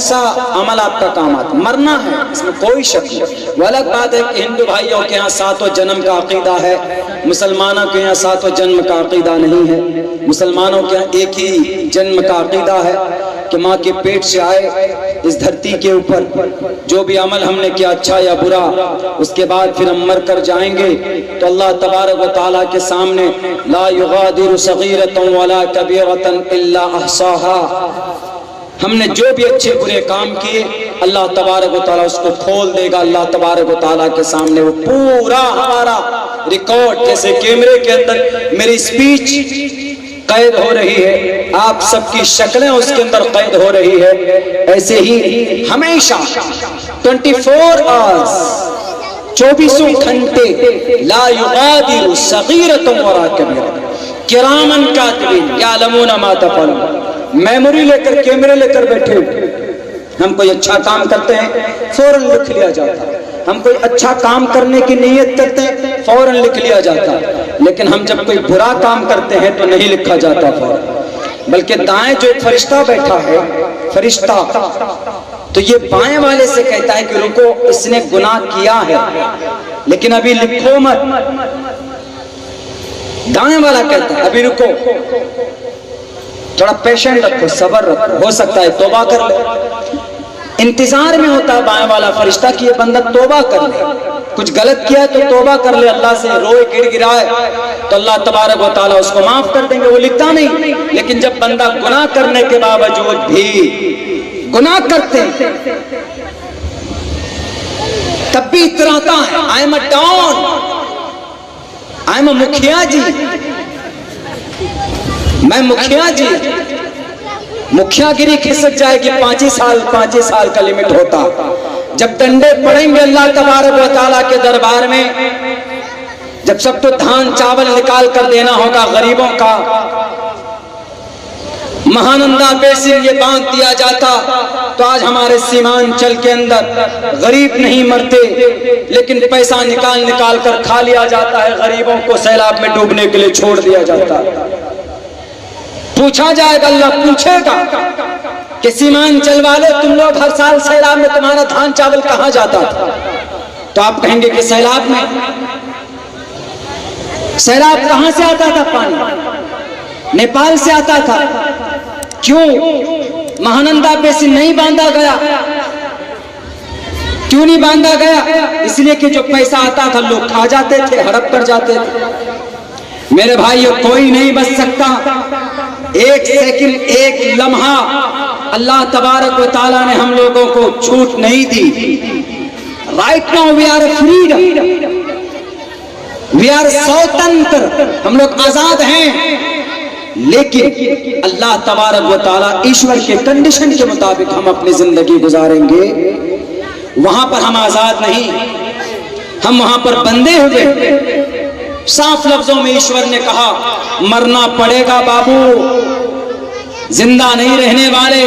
सा अमल आपका काम आता? मरना है, इसमें कोई शक नहीं। वो अलग बात है कि हिंदू भाइयों के यहाँ 7वें जन्म का अकीदा है, मुसलमानों के यहाँ 7वें जन्म का अकीदा नहीं है। मुसलमानों के यहाँ एक ही जन्म का अकीदा है कि माँ के पेट से आए इस धरती के ऊपर, जो भी अमल हमने किया अच्छा या बुरा, उसके बाद फिर हम मर कर जाएंगे तो अल्लाह तबारक व तआला के सामने ला युगादिरु सगीरतन वला कबीरतन इल्ला अहसाहा, हमने जो भी अच्छे बुरे काम किए अल्लाह तबारक व तआला उसको खोल देगा। अल्लाह तबारक व तआला के सामने वो पूरा हमारा रिकॉर्ड, जैसे कैमरे के अंदर मेरी स्पीच कैद हो रही है, आप सबकी शक्लें उसके अंदर कैद हो रही है, ऐसे ही हमेशा 24 आवर्स 24 घंटे ला युगादिरु सगीरतन वला कबीरतन किरामन कातिबीन यअलमूना मा तफअलून। मेमोरी लेकर, कैमरे लेकर बैठे हुए, हम कोई अच्छा काम करते हैं फौरन लिख लिया जाता है, हम कोई अच्छा काम करने की नीयत करते हैं फौरन लिख लिया जाता है, लेकिन हम जब कोई बुरा काम करते हैं तो नहीं लिखा जाता फौरन, बल्कि दाएं जो एक फरिश्ता बैठा है, फरिश्ता, तो ये बाएं वाले से कहता है कि रुको इसने गुनाह किया है लेकिन अभी लिखो मत। दाएं वाला कहता है अभी रुको, थोड़ा पेशेंट रखो, सब्र रखो, हो सकता है तौबा कर ले। इंतजार में होता है बाएं वाला फरिश्ता कि ये बंदा तौबा कर ले, कुछ गलत किया तो तौबा कर ले, अल्लाह से रोए गिड़गिड़ाए तो अल्लाह तबारक व तआला उसको माफ कर देंगे। वो लिखता नहीं, लेकिन जब बंदा गुनाह करने के बावजूद भी गुनाह करते हैं तब भी इतराता है, I am a don, I am a mukhiya ji, मैं मुखिया जी। मुखियागिरी खिसक जाएगी, 5 साल का लिमिट होता। जब डंडे पड़ेंगे अल्लाह तबारक व तआला के दरबार में, जब सबको धान चावल निकाल कर देना होगा गरीबों का, महानंदा बेसिन ये बांध दिया जाता तो आज हमारे सीमांचल के अंदर गरीब नहीं मरते, लेकिन पैसा निकाल निकाल कर खा लिया जाता है, गरीबों को सैलाब में डूबने के लिए छोड़ दिया जाता है। पूछा जाएगा, अल्लाह पूछेगा कि सीमांचल वाले तुम लोग हर साल सैलाब में तुम्हारा धान चावल कहाँ जाता था? तो आप कहेंगे कि सैलाब में। सैलाब कहाँ से आता था? पानी नेपाल से आता था। क्यों महानंदा बेसिन नहीं बांधा गया? क्यों नहीं बांधा गया? इसलिए कि जो पैसा आता था लोग खा जाते थे, हड़प कर जाते थे। मेरे भाइयों, कोई नहीं बच सकता। एक सेकंड, एक लम्हा अल्लाह तबारक व तआला ने हम लोगों को छूट नहीं दी। Right now we are freedom, we are स्वतंत्र, हम लोग आजाद हैं, लेकिन अल्लाह तबारक व तआला ईश्वर के कंडीशन के मुताबिक हम अपनी जिंदगी गुजारेंगे। वहां पर हम आजाद नहीं, हम वहां पर बंधे हुए। साफ लफ्जों में ईश्वर ने कहा मरना पड़ेगा बाबू, जिंदा नहीं रहने वाले।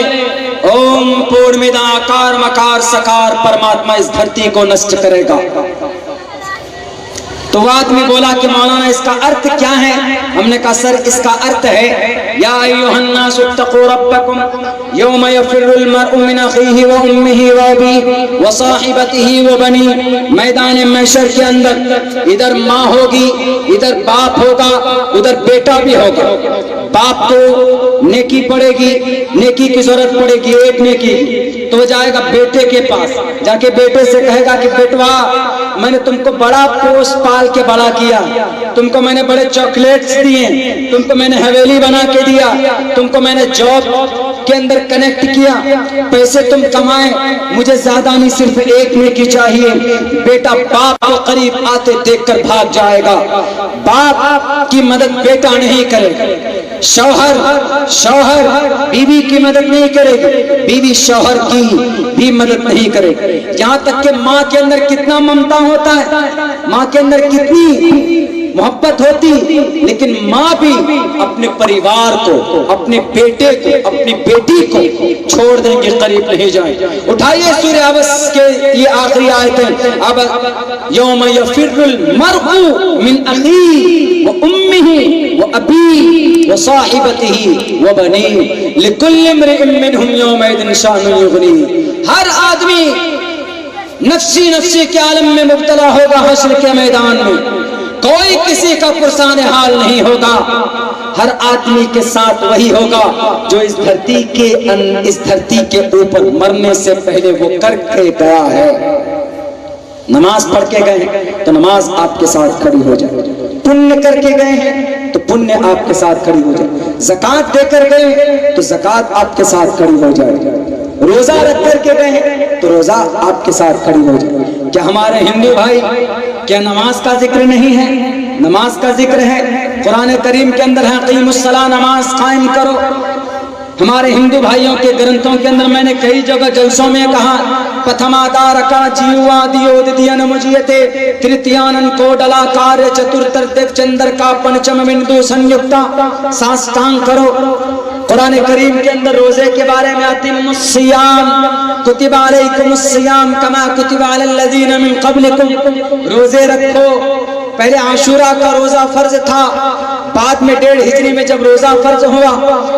ओम पूर्णमिदाकार मकार सकार, परमात्मा इस धरती को नष्ट करेगा। तो वो आदमी बोला कि मौलाना इसका अर्थ क्या है? हमने कहा सर इसका अर्थ है या अय्युहन्नासु इत्तक़ू रब्बकुम यौम यफ़िर्रुल मर्'उ मिन अख़ीहि व उम्मिहि व अबीहि व साहिबतिहि व बनी। मैदान महशर के अंदर इधर माँ होगी, इधर बाप होगा, उधर बेटा भी होगा। बाप को नेकी पड़ेगी, नेकी की जरूरत पड़ेगी, एक नेकी, तो जाएगा बेटे के पास, जाके बेटे से कहेगा कि बेटवा मैंने तुमको बड़ा पोस पाल के बड़ा किया, तुमको मैंने बड़े चॉकलेट्स दिए, तुमको मैंने हवेली बना के दिया, तुमको मैंने जॉब के अंदर कनेक्ट किया, पैसे तुम कमाए, मुझे ज्यादा नहीं सिर्फ एक नेकी चाहिए। बेटा बाप को करीब आते देखकर भाग जाएगा। बाप की मदद बेटा नहीं करेगा, शौहर बीवी की मदद नहीं करेगी, बीवी शौहर की भी मदद नहीं करेगी। यहाँ तक कि माँ के अंदर कितना ममता होता है, माँ के अंदर कितनी मोहब्बत होती, लेकिन माँ भी अपने परिवार को, अपने बेटे को, अपनी बेटी को छोड़ देंगे, करीब नहीं जाए। उठाइए सूरह अबस के ये आखिरी आयतें। अब यौम यफिरुल मर्उ मिन अखीही व उम्मिही व अबीही व साहिबतिही व बनीही लिकुल्लि इम्रिइन मिनहुम यौमइदिन शानुन युगनीही। हर आदमी नफ्सी नफ्सी के आलम में मुब्तला होगा हश्र के मैदान में, कोई किसी का पुरसान हाल नहीं होगा। हर आदमी के साथ वही होगा जो इस धरती के ऊपर मरने से पहले वो करके गया है। नमाज पढ़ के गए तो नमाज आपके साथ खड़ी हो जाए, पुण्य करके गए हैं तो पुण्य आपके साथ खड़ी हो जाए, ज़कात देकर गए तो ज़कात आपके साथ खड़ी हो जाए, रोजा रख करके गए तो रोजा आपके साथ खड़ी हो जाए। क्या हमारे हिंदू भाई, क्या नमाज का जिक्र नहीं है? नमाज का जिक्र है, कुरान करीम के अंदर है क़ीमुस्सलाह, नमाज कायम करो। हमारे हिंदू भाइयों के ग्रंथों के अंदर मैंने कई जगह जलसों में कहा, प्रथमादारका जीवादियोदियन मुजियते तृतीयानन कोडला कार्य चतुर्थदेव चंद्र का पंचम बिंदु संयुक्ता साष्टांग करो। कुरान करीम के अंदर रोजे के बारे में अतिमुस्सियाम कुतिबा अलैकुमुस्सियाम कमा कुतिबा अलल्लज़ीना मिन क़ब्लिकुम, रोजे रखो। पहले आशूरा का रोजा फर्ज था, बाद में 1.5 हिजरी में जब रोजा फर्ज हुआ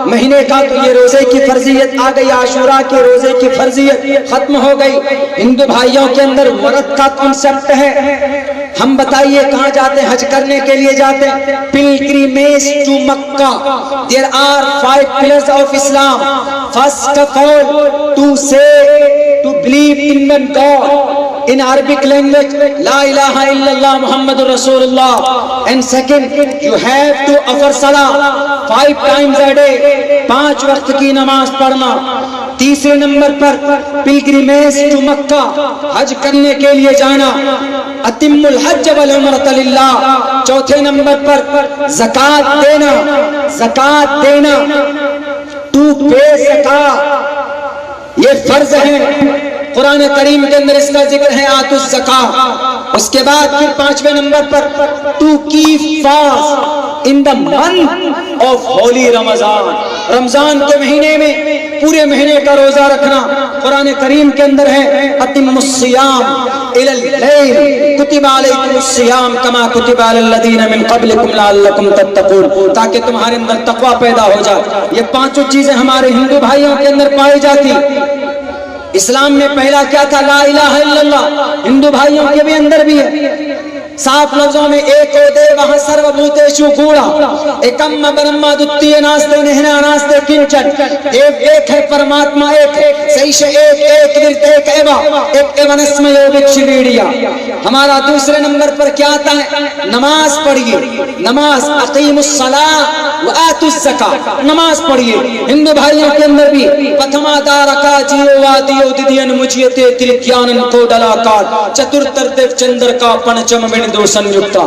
महीने का तो ये रोजे की फर्जियत आ गई, आशूरा के रोजे की फर्जियत खत्म हो गई। हिंदू भाइयों के अंदर व्रत का कॉन्सेप्ट है। हम बताइए कहाँ जाते हैं? हज करने के लिए जाते हैं, pilgrimage to Mecca. There are 5 pillars of Islam. First of all to say to believe in one God in Arabic language, La ilaha illallah Muhammadur Rasulullah, and second you have to offer salah 5 times a day, 5 वक्त की नमाज पढ़ना। तीसरे number पर pilgrimage to मक्का, हज करने के लिए जाना, अतिम्मुल हज वल उम्रत लिल्लाह। चौथे नंबर पर ज़कात देना, ज़कात देना, टू पे ज़कात, ये फर्ज है। कुरान करीम के अंदर इसका जिक्र है आतुस ज़कात। उसके बाद फिर 5वें नंबर पर to keep fast in the month of holy Ramzan, Ramzan के महीने में पूरे महीने का रोजा रखना। कुरान करीम के अंदर है अतिमुस्सियाम इलल लैल कुतिबा अलैकुमुस्सियाम कमा कुतिबा अलल्लज़ीना मिन क़ब्लिकुम लअल्लकुम तत्तक़ून, ताकि तुम्हारे अंदर तक़वा पैदा हो जाए। ये 5 चीजें हमारे हिंदू भाइयों के अंदर पाई जाती। इस्लाम में पहला क्या था? ला इलाहा इल्लल्लाह। हिंदू भाइयों के भी अंदर भी है, साफ लफ्जों में एको देवः सर्वभूतेषु गूढ़ा एकम ब्रह्म द्वितीय नास्ते नेहना नास्ते किंचन। देव एक है, परमात्मा एक है, सैष एक द्वित एक एवनस्मयो विक्षिवीडिया। हमारा दूसरे नंबर पर क्या आता है? नमाज पढ़िए, नमाज अक़ीमुस्सलाह व आतुज़ ज़कात, नमाज पढ़िए। हिंदू भाइयों के अंदर भी प्रथमादारका जीवादियो दिदियन मुजियते तृतीयानन कोडलाकार चतुर्थदेव चंद्र का पंचम बिंदु संयुक्ता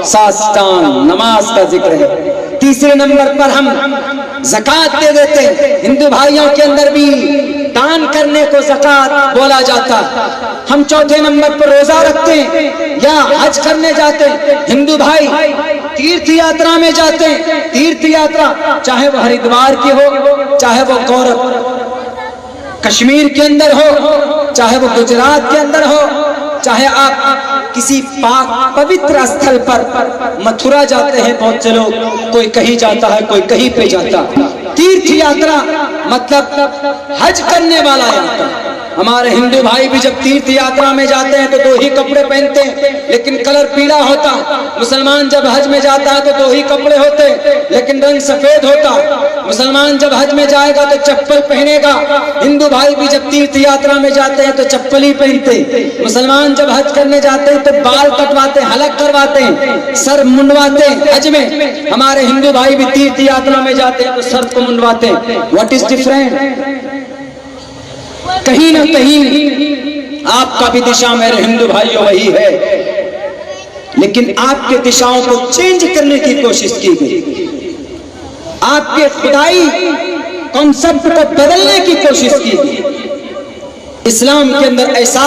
साष्टांग, नमाज का जिक्र है। तीसरे नंबर पर हम ज़कात दे देते हैं। हिंदू भाइयों के अंदर भी दान करने को ज़कात बोला जाता है। हम चौथे नंबर पर रोजा रखते हैं या हज करने जाते हैं। हिंदू भाई तीर्थ यात्रा में जाते हैं, तीर्थ यात्रा चाहे वो हरिद्वार की हो, चाहे वो गौरव कश्मीर के अंदर हो, चाहे वो गुजरात के अंदर हो, चाहे आप किसी पाक पवित्र स्थल पर मथुरा जाते हैं बहुत से लोग, कोई कहीं जाता है, कोई कहीं पे जाता। तीर्थ यात्रा मतलब हज करने वाला यात्रा। हमारे हिंदू भाई भी जब तीर्थ यात्रा में जाते हैं तो 2 ही कपड़े पहनते हैं लेकिन कलर पीला होता। मुसलमान जब हज में जाता है तो 2 ही कपड़े होते लेकिन रंग सफेद होता। मुसलमान जब हज में जाएगा तो चप्पल पहनेगा, हिंदू भाई भी जब तीर्थ यात्रा में जाते हैं तो चप्पल ही पहनते। मुसलमान जब हज करने जाते हैं तो बाल कटवाते, हलक करवाते हैं, सर मुंडवाते हैं। हज में हमारे हिंदू भाई भी तीर्थ यात्रा में जाते हैं तो सर को मुंडवाते हैं। What is different? कहीं ना कहीं आपका भी दिशा मेरे हिंदू भाइयों वही है, लेकिन आपके दिशाओं को चेंज करने की कोशिश की गई, आपके खुदाई कॉन्सेप्ट को बदलने की कोशिश की गई। इस्लाम के अंदर ऐसा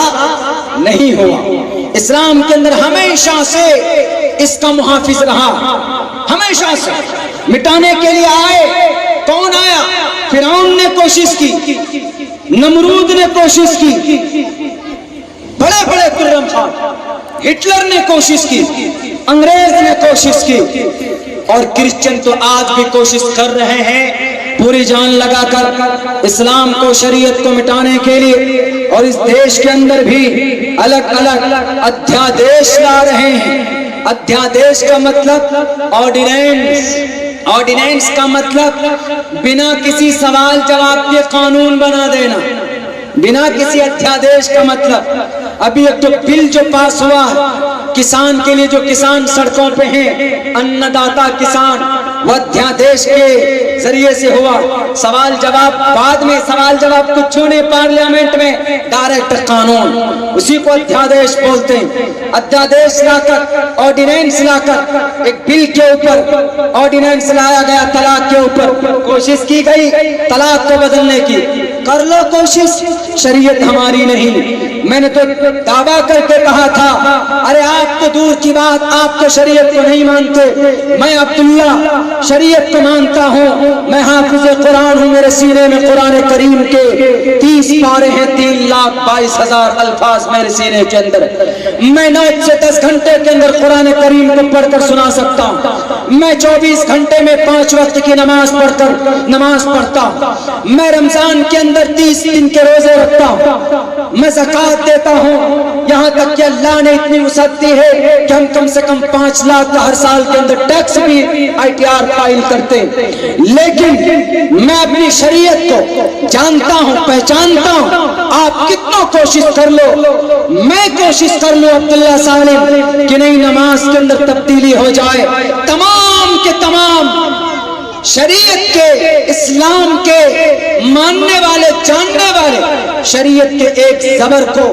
नहीं हुआ। इस्लाम के अंदर हमेशा से इसका मुहाफिज रहा हमेशा से। मिटाने के लिए आए, कौन आया? फिरौन ने कोशिश की, नमरूद ने कोशिश की, बड़े बड़े खुर्रम खान, हिटलर ने कोशिश की, अंग्रेज ने कोशिश की, और क्रिश्चियन तो आज भी कोशिश कर रहे हैं पूरी जान लगाकर इस्लाम को, शरीयत को मिटाने के लिए। और इस देश के अंदर भी अलग अलग अध्यादेश ला रहे हैं। अध्यादेश का मतलब ऑर्डिनेंस, ऑर्डिनेंस का मतलब बिना किसी सवाल जवाब के कानून बना देना, बिना किसी अध्यादेश का मतलब। अभी एक तो बिल जो पास हुआ किसान के लिए, जो किसान सड़कों पे हैं, अन्नदाता किसान, वो अध्यादेश के जरिए से हुआ। सवाल जवाब बाद में, सवाल जवाब कुछ नहीं, पार्लियामेंट में डायरेक्ट कानून, उसी को अध्यादेश बोलते हैं। अध्यादेश लाकर, ऑर्डिनेंस लाकर, एक बिल के ऊपर ऑर्डिनेंस लाया गया तलाक के ऊपर। कोशिश की गई तलाक को बदलने की, कर लो कोशिश, शरीयत हमारी नहीं। मैंने तो दावा करके कहा था, अरे आप तो दूर की बात, आप तो शरीयत को नहीं मानते। मैं अब्दुल्ला शरीयत को मानता हूँ, मैं हाफिज कुरान हूँ, मेरे सीने में कुरान करीम के 30 पारे हैं, 3,22,000 अल्फाज मेरे सीने के अंदर। मैं 9 से 10 घंटे के अंदर कुरान करीम को पढ़कर सुना सकता हूँ। मैं 24 घंटे में 5 वक्त की नमाज पढ़ता। मैं रमजान के अंदर 30 दिन के रोजे रखता हूँ। मैं ज़कात देता हूँ, यहाँ तक कि अल्लाह ने इतनी वसअत दी है कि हम कम से कम 5 लाख का हर साल के अंदर टैक्स भी ITR फाइल करते हैं। लेकिन मैं अपनी शरीयत को जानता हूँ, पहचानता हूँ। आप कितना कोशिश कर लो, मैं कोशिश कर लो अब्दुल्ला सालिम कि नहीं नमाज के अंदर तब्दीली हो जाए। तमाम के तमाम शरीयत के, इस्लाम के मानने वाले, जानने वाले शरीयत के एक ज़बर को,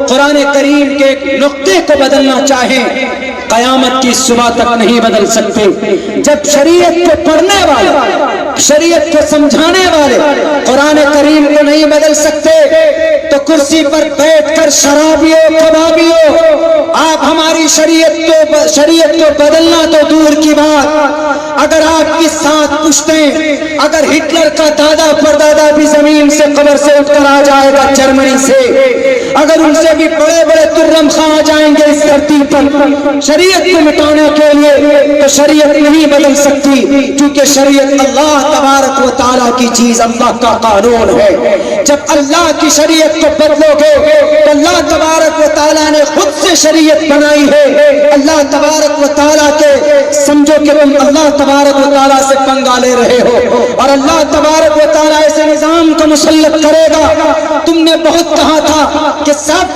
कुरान करीम के एक नुक्ते को बदलना चाहें, कयामत की सुबह तक नहीं बदल सकते। जब शरीयत को पढ़ने वाले, शरीयत को समझाने वाले कुरान करीम को नहीं बदल सकते, तो कुर्सी पर बैठकर शराबियों, कबाबियों, आप हमारी शरीयत को बदलना तो दूर की बात, अगर आपके साथ पूछते, अगर हिटलर का दादा परदादा भी जमीन से, कब्र से उठकर आ जाएगा जर्मनी से, अगर उनसे भी बड़े बड़े तुर्रम खां आ जाएंगे इस धरती पर शरीयत को मिटाने के लिए, तो शरीयत नहीं बदल सकती, क्योंकि शरीयत अल्लाह तबारक व तआला की चीज, अल्लाह का कानून है। जब अल्लाह की शरीयत को बदलोगे तो अल्लाह तबारक व तआला ने खुद से शरीयत बनाई है। अल्लाह तबारक व तआला के, समझो कि तुम अल्लाह तबारक व तआला से पंगा ले रहे हो, और अल्लाह तबारक व तआला ऐसे निजाम को मुसल्लत करेगा। तुमने बहुत कहा था कि सब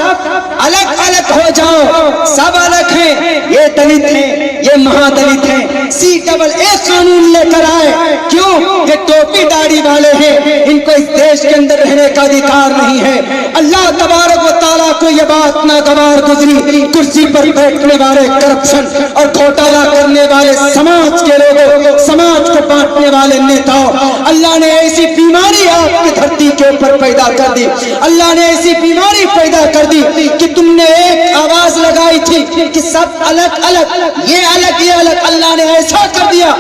अलग अलग हो जाओ, सब अलग हैं, ये दलित हैं, ये महादलित हैं, CAA कानून लेकर आए। क्यों? ये टोपी दाढ़ी वाले हैं, इनको इस देश के अंदर रहने का अधिकार नहीं है। अल्लाह तबारक व तआला को ये बात नागवार गुजरी, कुर्सी पर बैठने वाले, करप्शन और घोटाला करने वाले समाज के लोगों, समाज को बांटने वाले नेताओं, अल्लाह ने ऐसी बीमारी आपकी धरती के ऊपर पैदा कर दी। अल्लाह ने ऐसी बीमारी पैदा कर दी कि तुमने एक आवाज लगाई थी कि सब अलग अलग, ये अलग, ये अलग। अल्लाह ने ऐसा कर दिया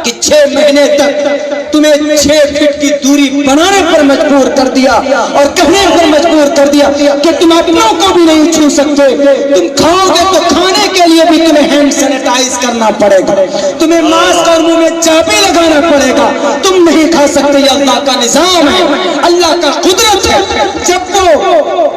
कि 6 महीने तक तुम्हें 6 फीट की दूरी बनाने पर मजबूर कर दिया, और कहने पर मजबूर कर दिया कि तुम अपनों को भी नहीं छू सकते। तुम खाओगे तो खाने के लिए भी तुम्हें हैंड सैनिटाइज करना पड़ेगा, तुम्हें मास्क और मुंह में चाबी लगाना पड़ेगा, तुम नहीं खा सकते। ये अल्लाह का निजाम है, अल्लाह का कुदरत है। जब वो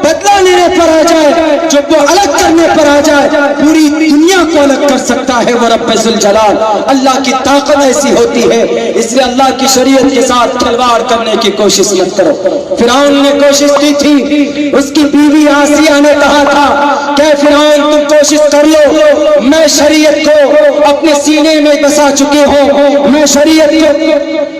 बदला लेने पर आ जाए, जब वो अलग करने पर आ जाए, पूरी दुनिया को अलग कर सकता है वो रब्बुल जलाल। अल्लाह की ताकत ऐसी होती है, इसलिए अल्लाह की शरीयत के साथ खिलवाड़ करने की कोशिश मत करो। फिरौन ने कोशिश की थी, उसकी बीवी आसिया ने कहा था कि फिरौन तुम कोशिश कर लो, मैं शरीयत को अपने सीने में बसा चुके हो, मैं शरीयत को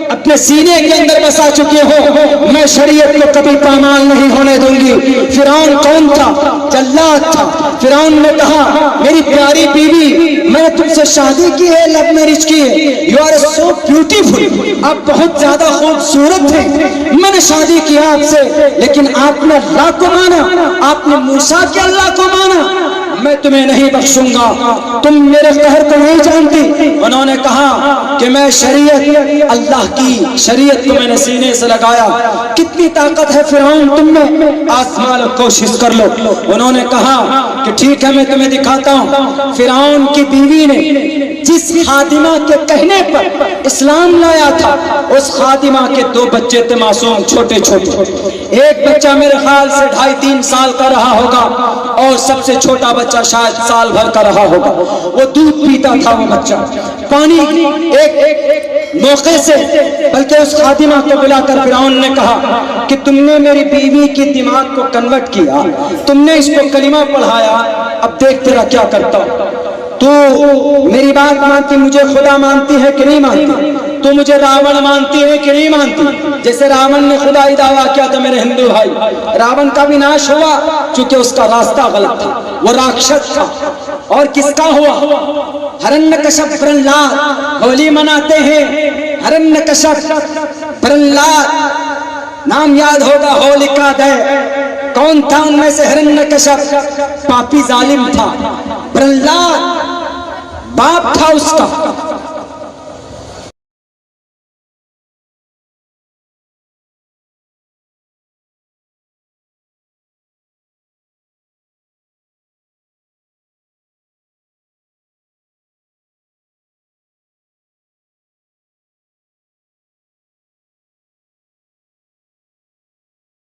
अपने सीने के अंदर बसा चुके हो, मैं शरीयत को कभी पामाल नहीं होने दूंगी। फिरौन कौन था? जल्लाद था। फिरौन ने कहा मेरी प्यारी बीवी, मैंने तुमसे शादी की है, लव मैरिज की है, यू आर सो ब्यूटीफुल, आप बहुत ज्यादा खूबसूरत हैं, मैंने शादी किया आपसे, लेकिन आपने अल्लाह को माना, आपने मूसा के अल्लाह को माना, मैं तुम्हें नहीं बख्शूंगा, तुम मेरे कहर को नहीं जानती। उन्होंने कहा कि मैं शरीयत, अल्लाह की शरीयत को मैंने सीने से लगाया। कितनी ताकत है फिरौन तुम में, आजमा लो, कोशिश कर लो। उन्होंने कहा कि ठीक है, मैं तुम्हें दिखाता हूँ। फिरौन की बीवी ने जिस खादिमा के कहने पर इस्लाम लाया था, उस खादिमा के 2 बच्चे थे मासूम, छोटे छोटे। एक बच्चा मेरे ख्याल से 2.5-3 साल का रहा होगा और सबसे छोटा बच्चा शायद साल भर का रहा होगा। वो दूध पीता था वो बच्चा, पानी एक मौके से, बल्कि उस खादिमा को बुलाकर फिरौन ने कहा कि तुमने मेरी बीवी की दिमाग को कन्वर्ट किया, तुमने इसको कलिमा पढ़ाया, अब देख तेरा क्या करता। तू मेरी बात मानती, मुझे खुदा मानती है कि नहीं मानती? तू मुझे रावण मानती है कि नहीं मानती? जैसे रावण ने खुदाई दावा किया था मेरे हिंदू भाई, रावण का विनाश हुआ क्योंकि उसका रास्ता गलत था, वो राक्षस था। और किसका हुआ? हिरण्यकश्यप प्रहलाद, होली मनाते हैं, हिरण्यकश्यप प्रहलाद, नाम याद होगा, होलिका दहन। कौन था उनमें से? हिरण्यकश्यप पापी जालिम था। प्रहलाद बाप था उसका,